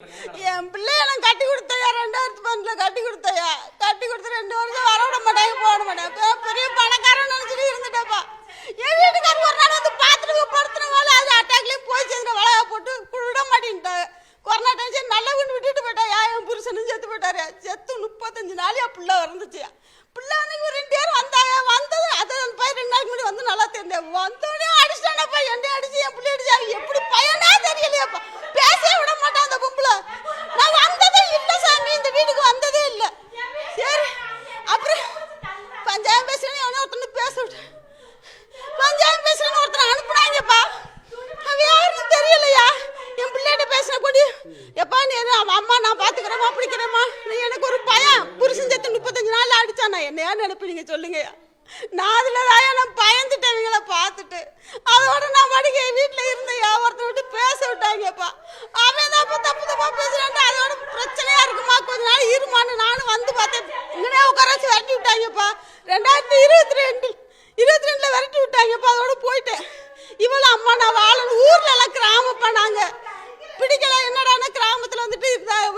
என் பிள்ளைய நான் கட்டி கொடுத்தையா 2012 கட்டி கொடுத்தையா. கட்டி கொடுத்து 2 வருஷம் வர விட மாட்டாங்க, போட மாட்டாங்க. பெரிய பணக்காரன் நினைச்சிட்டு இருந்துட்டப்பா. என் வீட்டுக்காரர் ஒரு நாள் வந்து பார்த்துட்டு படுத்துன போல அது அட்டாக்லேயும் போய் சேர்ந்து வளகா போட்டு விட மாட்டேன்ட்டாங்க. கொரோனா டென்ஷன் நல்லா கொண்டு விட்டுட்டு போயிட்டாயா. என் புருஷனும் செத்து போயிட்டாரு. செத்து 35 நாளையா பிள்ளை வந்துச்சு. பிள்ளை வந்து 2 பேர் வந்தாங்க. வந்தது அது அந்த பையன் 2 நாளைக்கு முன்னாடி வந்து நல்லா தெரிஞ்சேன். வந்தோடனே அடிச்சிட்டானப்பா. என்ன அடிச்சு என் பிள்ளை அடிச்சாங்க. எப்படி பையனா தெரியலையாப்பா. பேசவே விட மாட்டான் அந்த பொம்பளை. நான் வந்ததே இல்லை சாமி, இந்த வீட்டுக்கு வந்ததே இல்லை. சரி அப்புறம் பஞ்சாயம் பேசுறேன்னு எவனோ ஒருத்தனை பேச விட்டு பஞ்சாயம் பேசுறேன்னு ஒருத்தனை அனுப்புனாங்கப்பா. அவன் யாருன்னு தெரியலையா. என் பிள்ளைகிட்ட பேசின கொடி எப்பா நீ அம்மா நான் பார்த்துக்கிறேம்மா பிடிக்கிறேம்மா. எனக்கு ஒரு பையன் புருஷன் சேர்த்து 35 நாள் அடிச்சானா. என்னையா நினைப்பீங்க சொல்லுங்கய்யா. நான் அதில் தாயா நான் பயந்துட்டேன் இவங்களை பார்த்துட்டு. அதோட நான் படிக்க வீட்டில் இருந்தையா. ஒருத்தர் விட்டு பேச விட்டாங்கப்பா. அவன் தான் இப்போ தப்பு தப்பாக பேசுகிறான்ட்டு அதோட பிரச்சனையாக இருக்குமா கொஞ்ச நாள் இருமான்னு நானும் வந்து பார்த்தேன். இங்கனே உட்கார வச்சு விரட்டி விட்டாங்கப்பா. 2022 விரட்டி விட்டாங்கப்பா. அதோட போயிட்டேன். இவளும் அம்மா நான் வாழணும். ஊரில் எல்லாம் கிராமப்பா நாங்கள் பிடிக்கல. என்னடானா கிராமத்தில் வந்துட்டு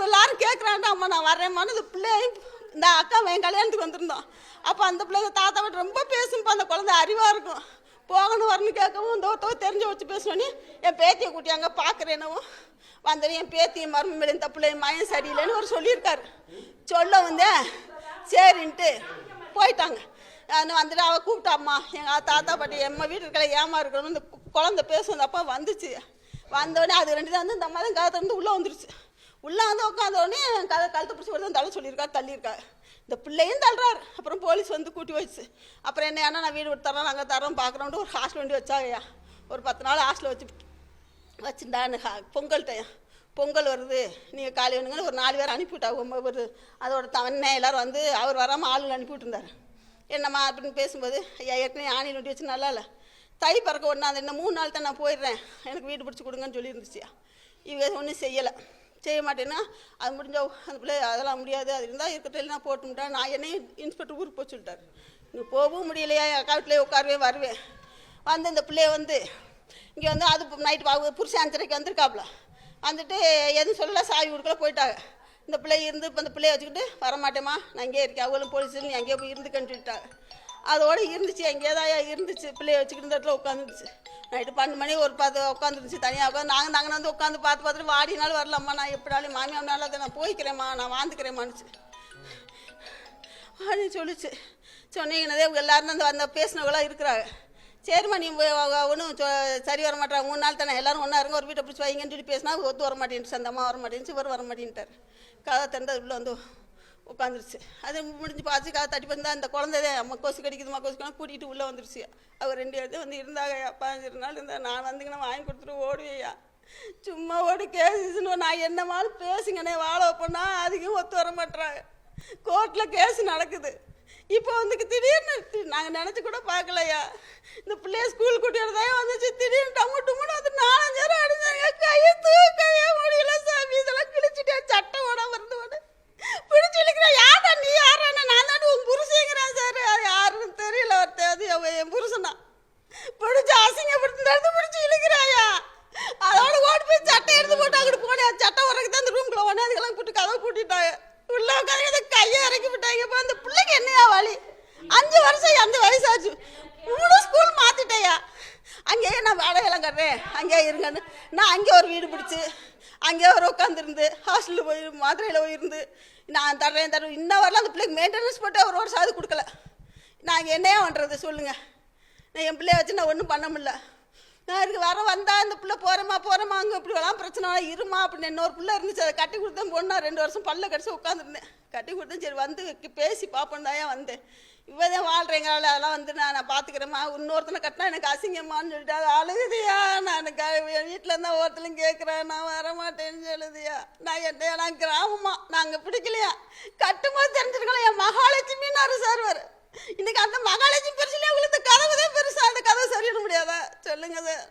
எல்லாரும் கேட்குறான்டா அம்மா நான் வரேம்மான்னு. இந்த பிள்ளையும் இந்த அக்கா என் கல்யாணத்துக்கு வந்திருந்தோம். அப்போ அந்த பிள்ளைங்க தாத்தா விட்டு ரொம்ப பேசும்ப்பா. அந்த குழந்தை அறிவாக இருக்கும். போகணும் வரணும் கேட்கவும் இந்த ஒருத்தவங்க தெரிஞ்சு வச்சு பேசணுன்னு என் பேத்தியை கூட்டியாங்க பார்க்குறேனவும் வந்தேன். என் பேத்தியும் மருமகளும் இந்த பிள்ளை மயம் சரியில்லைன்னு ஒரு சொல்லியிருக்காரு. சொல்ல வந்தேன் சரின்ட்டு போயிட்டாங்க. வந்துட்டு அவள் கூப்பிட்டாம்மா எங்கள் தாத்தா பாட்டி எம்மா வீட்டு இருக்கல ஏமா இருக்கணும்னு இந்த குழந்தை பேசும். அப்போ வந்துச்சு. வந்தோடனே அது 2 தான் வந்து இந்த அம்மா தான் கதை திறந்து உள்ளே வந்துருச்சு. உள்ளே வந்து உட்காந்தோடனே கழுத்தை பிடிச்சி விட தள்ள சொல்லியிருக்காரு. தள்ளியிருக்காரு. இந்த பிள்ளையும் தள்ளுறாரு. அப்புறம் போலீஸ் வந்து கூட்டி வச்சு அப்புறம் என்ன ஏன்னா நான் வீடு விட்டு தரோம் நாங்கள் தரோம் பார்க்குறோன்ட்டு ஒரு ஹாஸ்டல் வண்டி வச்சாங்கய்யா. ஒரு 10 நாள் ஹாஸ்டலில் வச்சுட்டான்னு பொங்கல்கிட்டயா பொங்கல் வருது நீங்கள் காலி வேணுங்கன்னு ஒரு 4 பேர் அனுப்பிவிட்டாங்க. ஒரு அதோட தவணை எல்லோரும் வந்து அவர் வராமல் ஆளுங்க அனுப்பிவிட்டுருந்தார். என்னம்மா அப்படின்னு பேசும்போது ஐயா ஏற்கனவே ஆணி நொட்டி வச்சு நல்லா இல்லை தை பறக்க ஒன்றாந்து என்ன 3 நாள் தான் நான் போயிடுறேன் எனக்கு வீடு பிடிச்சி கொடுங்கன்னு சொல்லியிருந்துச்சியா. இவங்க ஒன்றும் செய்யலை. செய்ய மாட்டேன்னா அது முடிஞ்சா அந்த பிள்ளை அதெல்லாம் முடியாது அது இருந்தால் இருக்கட்டும் இல்லைனா போட்டுவிட்டேன். நான் என்னையும் இன்ஸ்பெக்டர் ஊருக்கு போய் சொல்லிட்டார். நீ போகவும் முடியலையா அக்கா வீட்டிலே உட்காரவே வருவேன். வந்து இந்த பிள்ளைய வந்து இங்கே வந்து அது நைட்டு புருஷன் 5:30 வந்திருக்காப்புல. வந்துட்டு எதுவும் சொல்லலை சாவி கொடுக்கல போயிட்டாங்க. இந்த பிள்ளை இருந்து இப்போ இந்த பிள்ளைய வச்சுக்கிட்டு வரமாட்டேம்மா நான் இங்கே இருக்கேன் அவங்களும் போலீஸ் நீ அங்கேயே போய் இருந்துக்கன்னு சொல்லிட்டாங்க. அதோடு இருந்துச்சு அங்கேயே தான் இருந்துச்சு. பிள்ளைய வச்சுக்கிட்டு இந்த இடத்துல உட்காந்துருச்சு. நைட்டு 12 மணி ஒரு 10 உட்காந்துருச்சு தனியாக உட்காந்து நாங்கள் வந்து உட்காந்து பார்த்துட்டு வாடினாலும் வரலாம்மா நான் எப்படினாலும் மாமியானாலும் அதை நான் போய்க்கிறேம்மா நான் வாழ்ந்துக்கிறேம்மானுச்சு அப்படின்னு சொல்லிச்சு. சொன்னீங்கன்னதே எல்லாரும் அந்த பேசினவங்களாம் இருக்கிறாங்க. சரிம்மா நீ ஒன்றும் சரி வர மாட்டாங்க 3 நாள் தானே எல்லோரும் ஒன்றா இருங்க ஒரு வீட்டை பிடிச்சி வைங்கன்னு சொல்லி பேசினா ஒத்து வர மாட்டேன்ட்டு அந்த அம்மா வர மாட்டேன்ச்சு இவர் வர மாட்டேன்ட்டார். கதை திறந்து உள்ளே வந்து உட்காந்துருச்சு. அது முடிஞ்சு பார்த்து கதை தட்டி வந்தால் அந்த குழந்தைதே அம்மா கொசு கடிக்குதுமா கொசுக்கெல்லாம் கூட்டிகிட்டு உள்ளே வந்துருச்சு. அவர் 2 பேர் வந்து இருந்தாங்க 15 நாள் இருந்தால் நான் வந்துங்கன்னா வாங்கி கொடுத்துட்டு ஓடுவேயா. சும்மா ஓடி கேஸுன்னு நான் என்னமாலும் பேசுங்கண்ணே வாழ வைப்போன்னா அதுக்கும் ஒத்து வர மாட்டுறாங்க. கோர்ட்டில் கேஸ் நடக்குது. இப்போ வந்து திடீர்னு நாங்கள் நினச்சி கூட பார்க்கலையா. இந்த பிள்ளைய ஸ்கூல் கூட்டியோடதான் வந்துச்சு. திடீர்னு டம்முன்னு வந்து 4 நேரம் அடிச்சாங்க. கையை தூக்கவே முடியல சாமி. இதெல்லாம் கிழிச்சிட்டேன் சட்டை ஓடாம இருந்து பிடிச்சி இழுக்கிறேன். யாரா நீ யாரான நான் தான் உன் புருஷங்கிறான் சார். அது யாருன்னு தெரியல. அது என் புருஷனா பிடிச்சி அசிங்கப்படுத்தி பிடிச்சி இழுக்கிறாயா. அதோட ஓடி போய் சட்டை எடுத்து போட்டு அங்கிட்டு போனேன். சட்டை உரக்கு தான் அந்த ரூம்குள்ள ஒன்றே அதுக்கெல்லாம் போட்டு கதவை கூட்டிட்டாங்க. உள்ள உட்காந்து கையை இறக்கி விட்டாங்க. இப்போ அந்த பிள்ளைக்கு என்னையா வழி 5 வருஷம் அந்த வயசாச்சு. 3 ஸ்கூல் மாற்றிட்டேயா. அங்கேயே நான் வாடகையெல்லாம் கட்டுறேன் அங்கேயே இருங்கன்னு நான் அங்கே ஒரு வீடு பிடிச்சி அங்கேயே ஒரு உட்காந்துருந்து ஹாஸ்டலில் போய் மதுரையில் போயிருந்து நான் தர்றேன் இன்ன வரலாம் அந்த பிள்ளைக்கு மெயின்டெனன்ஸ் போட்டு ஒரு வருஷம் கொடுக்கல. நான் என்னையா பண்ணுறது சொல்லுங்கள். நான் என் பிள்ளைய வச்சு நான் ஒன்றும் பண்ண முடியல. நான் இருக்கு வந்தால் இந்த பிள்ளை போகிறேம்மா அங்கே இப்படிலாம் பிரச்சனை இருமா அப்படின்னு இன்னொரு பிள்ளை இருந்துச்சு. அதை கட்டி கொடுத்தேன் பொண்ணா 2 வருஷம் பல்ல கடிச்சு உட்காந்துருந்தேன். கட்டி கொடுத்தேன் சரி வந்து பேசி பார்ப்போம் தான் வந்தேன். இவதான் வாழ்கிறேங்கிறாள் அதெல்லாம் வந்து நான் பார்த்துக்கிறேம்மா இன்னொருத்தனை கட்டினா எனக்கு அசிங்கம்மான்னு சொல்லிட்டு அது அழுகுதியா. நான் வீட்டில் இருந்தால் ஒருத்தலையும் கேட்குறேன் நான் வரமாட்டேன்னு சொல்லுதியா. நான் என்னையா நான் கிராமமா நாங்கள் பிடிக்கலையா. கட்டும்போது தெரிஞ்சிருக்கலாம் என் மகாலட்சுமின்னு சார் இன்னைக்கு அந்த மகாலட்சுமி பெருசுலேயே உங்களுக்கு கதவு தான் பெருசா. அந்த கதவு சரியிட முடியாதா சொல்லுங்க சார்.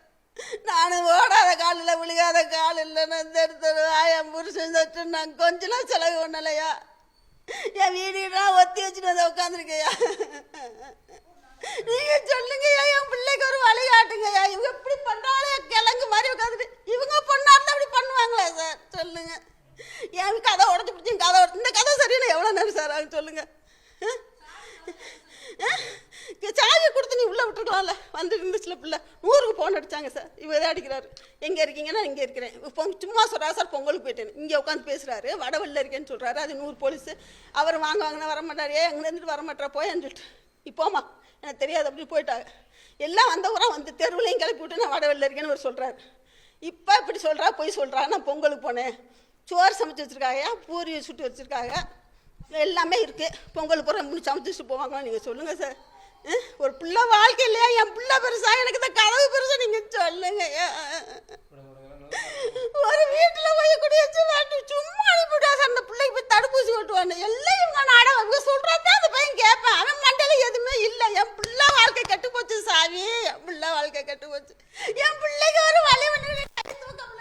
நானும் ஓடாத காலில் விழுகாத கால் இல்லைன்னு எடுத்து என் புருஷன் தட்டு நான் கொஞ்சம் செலவு பண்ணலையா. என் வீடுனா ஒத்தி வச்சுட்டு வந்து உட்காந்துருக்கையா. நீங்க சொல்லுங்கய்யா என் பிள்ளைக்கு ஒரு வழி காட்டுங்கய்யா. இவங்க எப்படி பண்றாங்களே கிழங்கு மாதிரி உட்காந்துட்டு இவங்க பொண்ணா இருந்தா அப்படி பண்ணுவாங்களா சார் சொல்லுங்க. என் கதை உடச்சி பிடிச்சி கதை உடச்சு இந்த கதை சரியான எவ்வளோ நேரம் சார் ஆகும் சொல்லுங்கள். சாவியை கொடுத்து நீ உள்ளே விட்டுருக்கலாம்ல. வந்து இருந்துச்சுல பிள்ளை 100க்கு ஃபோன் அடித்தாங்க சார். இவர் அடிக்கிறாரு, எங்கே இருக்கீங்கன்னா இங்கே இருக்கிறேன். சும்மா சொல்கிறா சார், பொங்கலுக்கு போயிட்டேன். இங்கே உட்காந்து பேசுகிறாரு, வடவெளியில் இருக்கேன்னு சொல்கிறாரு. அது 100 போலீஸு. அவர் வாங்கினா வரமாட்டார். எங்கே இருந்துட்டு வரமாட்டா போயேன்னு சொல்லிட்டு இப்போமா எனக்கு தெரியாது அப்படின்னு போயிட்டாங்க. எல்லாம் வந்த ஊராக வந்து தெருவுலையும் கிளப்பி விட்டு நான் வடவெளியில் இருக்கேன்னு அவர் சொல்கிறாரு. இப்போ இப்படி சொல்கிறா, போய் சொல்கிறா. நான் பொங்கலுக்கு போனேன், சோறு சமைச்சு வச்சுருக்காங்க, பூரி சுட்டு வச்சுருக்காங்க, எல்லாமே இருக்குது. பொங்கல் பூரா முடி சமைச்சிட்டு போவாங்களா நீங்கள் சொல்லுங்கள் சார். ஒரு பிள்ளை வாழ்க்கை இல்லையா? என் பிள்ளை பெருசா, எனக்கு இந்த கதவு பெருசா, நீங்கள் சொல்லுங்க.